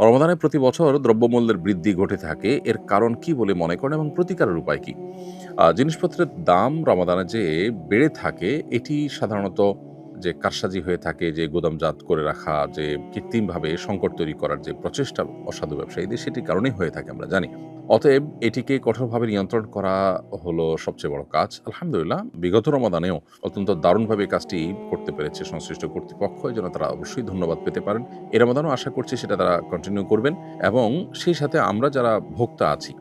রমাদানে প্রতি বছর দ্রব্যমূল্যের বৃদ্ধি ঘটে থাকে। এর কারণ কি বলে মনে করেন এবং প্রতিকারের উপায় কি? জিনিসপত্রের দাম রমাদানে যে বেড়ে থাকে, এটি সাধারণত যে কারসাজি হয়ে থাকে, যে গুদামজাত করে রাখা, যে কৃত্রিমভাবে সংকট তৈরি করার যে প্রচেষ্টা অসাধু ব্যবসায়ীদের, সেটির কারণেই হয়ে থাকে আমরা জানি। অতএব এটিকে কঠোরভাবে নিয়ন্ত্রণ করা হলো সবচেয়ে বড় কাজ। আলহামদুলিল্লাহ বিগত রমাদানেও অত্যন্ত দারুণভাবে কাজটি করতে পেরেছে সংশ্লিষ্ট কর্তৃপক্ষ। এজন্য তারা অবশ্যই ধন্যবাদ পেতে পারেন। এ রমাদানেও আশা করছি সেটা তারা কন্টিনিউ করবেন এবং সেই সাথে আমরা যারা ভোক্তা আছি,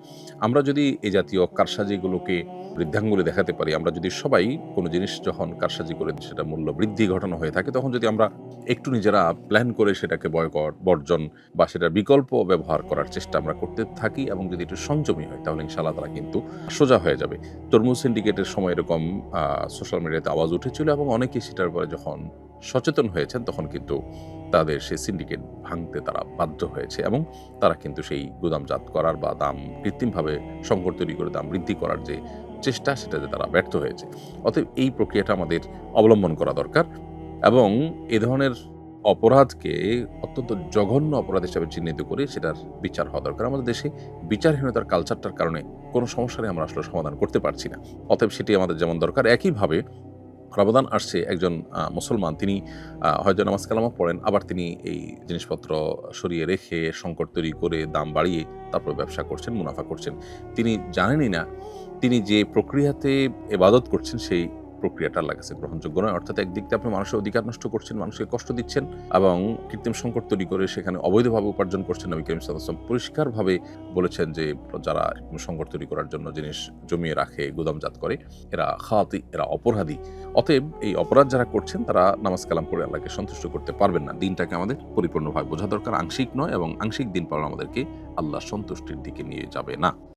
আমরা যদি এই জাতীয় কারসাজিগুলোকে বৃদ্ধাঙ্গুলে দেখাতে পারি, আমরা যদি সবাই কোনো জিনিস যখন কারসাজি করে সেটা মূল্য বৃদ্ধি ঘটানো হয়ে থাকে, তখন যদি আমরা একটু নিজেরা প্ল্যান করে সেটাকে বয়কট, বর্জন বা সেটার বিকল্প ব্যবহার করার চেষ্টা আমরা করতে থাকি এবং যদি একটু সংযমী হয়, তাহলে ইনশাআল্লাহ তারা কিন্তু সোজা হয়ে যাবে। তরমুজ সিন্ডিকেটের সময় এরকম সোশ্যাল মিডিয়াতে আওয়াজ উঠেছিল এবং অনেকেই সেটার উপরে যখন সচেতন হয়েছেন, তখন কিন্তু তাদের সেই সিন্ডিকেট ভাঙতে তারা বাধ্য হয়েছে এবং তারা কিন্তু সেই গুদামজাত করার বা দাম কৃত্রিমভাবে সংকট তৈরি করে দাম বৃদ্ধি করার যে চেষ্টা, সেটাতে তারা ব্যর্থ হয়েছে। অতএব এই প্রক্রিয়াটা আমাদের অবলম্বন করা দরকার এবং এ ধরনের অপরাধকে অত্যন্ত জঘন্য অপরাধ হিসেবে চিহ্নিত করে সেটার বিচার হওয়া দরকার। আমাদের দেশে বিচারহীনতার কালচারটার কারণে কোনো সমস্যারই আমরা আসলে সমাধান করতে পারছি না। অতএব সেটি আমাদের যেমন দরকার, একইভাবে রমাদান আসছে, একজন মুসলমান তিনি হয়তো নামাজ কালামও পড়েন, আবার তিনি এই জিনিসপত্র সরিয়ে রেখে সংকট তৈরি করে দাম বাড়িয়ে তারপর ব্যবসা করছেন, মুনাফা করছেন। তিনি জানেনই না তিনি যে প্রক্রিয়াতে ইবাদত করছেন সেই প্রক্রিয়াটা আল্লাহর কাছে গ্রহণযোগ্য নয়। অর্থাৎ একদিক দিয়ে আপনি মানুষের অধিকার নষ্ট করছেন, মানুষকে কষ্ট দিচ্ছেন এবং কৃত্রিম সংকট তৈরি করে সেখানে অবৈধভাবে উপার্জন করছেন। নবী করিম সাল্লাল্লাহু আলাইহি ওয়াসাল্লাম পরিষ্কারভাবে বলেছেন যে যারা সংকট তৈরি করার জন্য জিনিস জমিয়ে রাখে, গুদামজাত করে, এরা খাতি, এরা অপরাধী। অতএব এই অপরাধ যারা করছেন তারা নামাজ কালাম পড়ে আল্লাহকে সন্তুষ্ট করতে পারবেন না। দিনটাকে আমাদের পরিপূর্ণভাবে বোঝা দরকার, আংশিক নয়, এবং আংশিক দিন পালন আমাদেরকে আল্লাহর সন্তুষ্টির দিকে নিয়ে যাবে না।